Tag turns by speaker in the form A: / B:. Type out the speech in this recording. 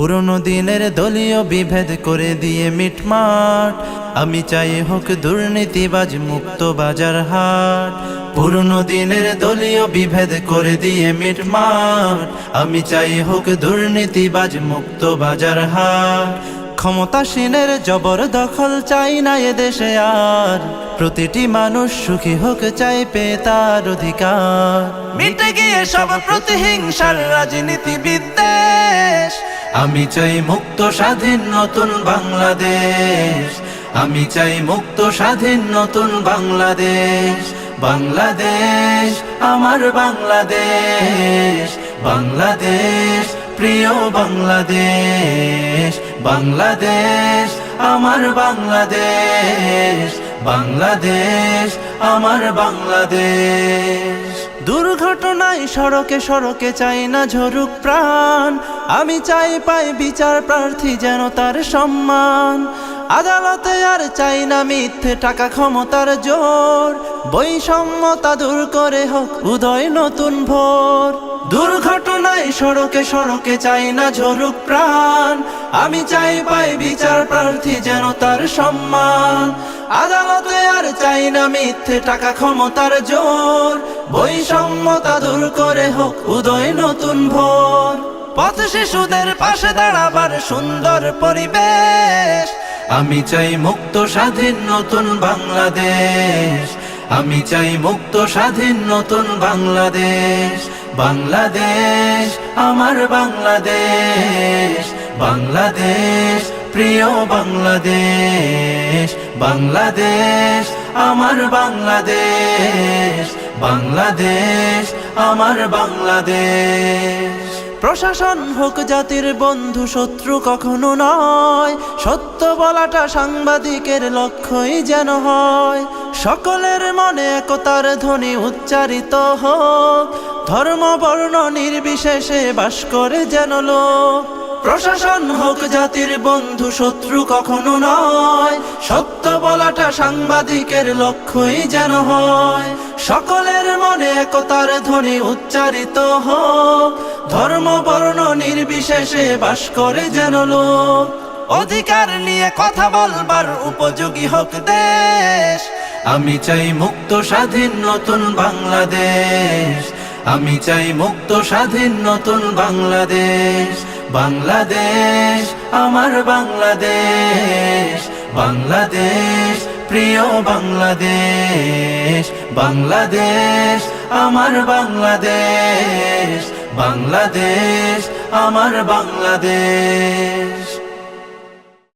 A: পুরনো দিনের দলীয় বিভেদ করে দিয়ে মিটমাট, আমি চাই হোক দুর্নীতিবাজ মুক্ত বাজার হাট। পুরনো দিনের দলীয় বিভেদ করে দিয়ে মিটমাট, আমি চাই হোক দুর্নীতিবাজ মুক্ত বাজার হাট। ক্ষমতাসীনের জবরদখল চাই না এদেশে আর, প্রতিটি মানুষ সুখী হোক চাই পেয়ে তার অধিকার। মিটে গিয়ে সব প্রতিহিংসার রাজনীতি বিদ্বেষ, আমি চাই মুক্ত স্বাধীন নতুন বাংলাদেশ। আমি চাই মুক্ত স্বাধীন নতুন বাংলাদেশ। বাংলাদেশ আমার বাংলাদেশ, বাংলাদেশ প্রিয় বাংলাদেশ। বাংলাদেশ আমার বাংলাদেশ, বাংলাদেশ আমার বাংলাদেশ। দুর্ঘটনায় সড়কে সড়কে চাই না ঝরুক প্রাণ, আমি চাই পাই বিচার প্রার্থী যেন তার সম্মান। আদালতে আর চাই না মিথ্যে টাকা ক্ষমতার জোর, বৈষম্যতা দূর করে হোক উদয় নতুন ভোর। দুর্ঘটনায় সড়কে সড়কে চাই না ঝরুক প্রাণ, আমি চাই পাই বিচার প্রার্থী যেন তার সম্মান। আদালতে আর চাই না মিথ্যে টাকা ক্ষমতার জোর, বৈষম্যতা দূর করে হোক উদয় নতুন ভোর। পথ শিশুদের পাশে দাঁড়াবার সুন্দর পরিবেশ, আমি চাই মুক্ত স্বাধীন নতুন বাংলাদেশ। আমি চাই মুক্ত স্বাধীন নতুন বাংলাদেশ। বাংলাদেশ আমার বাংলাদেশ, বাংলাদেশ প্রিয় বাংলাদেশ। বাংলাদেশ আমার বাংলাদেশ, বাংলাদেশ আমার বাংলাদেশ। প্রশাসন হোক জাতির বন্ধু, শত্রু কখনো নয়, সত্য বলাটা সাংবাদিকের লক্ষ্যই যেন হয়। সকলের মনে একতার ধ্বনি উচ্চারিত হোক, ধর্ম বর্ণ নির্বিশেষে বাস করে যেন লোক। প্রশাসন হোক জাতির বন্ধু, শত্রু কখনো নয়, সত্য বলাটা সাংবাদিকের লক্ষ্যই যেন হয়। সকলের মনে একতার ধ্বনি উচ্চারিত হোক, ধর্ম বর্ণ নির্বিশেষে বাস করে যেন লোক। অধিকার নিয়ে কথা বলবার উপযোগী হোক দেশ, আমি চাই মুক্ত স্বাধীন নতুন বাংলাদেশ। আমি চাই মুক্ত স্বাধীন নতুন বাংলাদেশ। বাংলাদেশ আমার বাংলাদেশ, বাংলাদেশ প্রিয় বাংলাদেশ। বাংলাদেশ আমার বাংলাদেশ, বাংলাদেশ আমার বাংলাদেশ।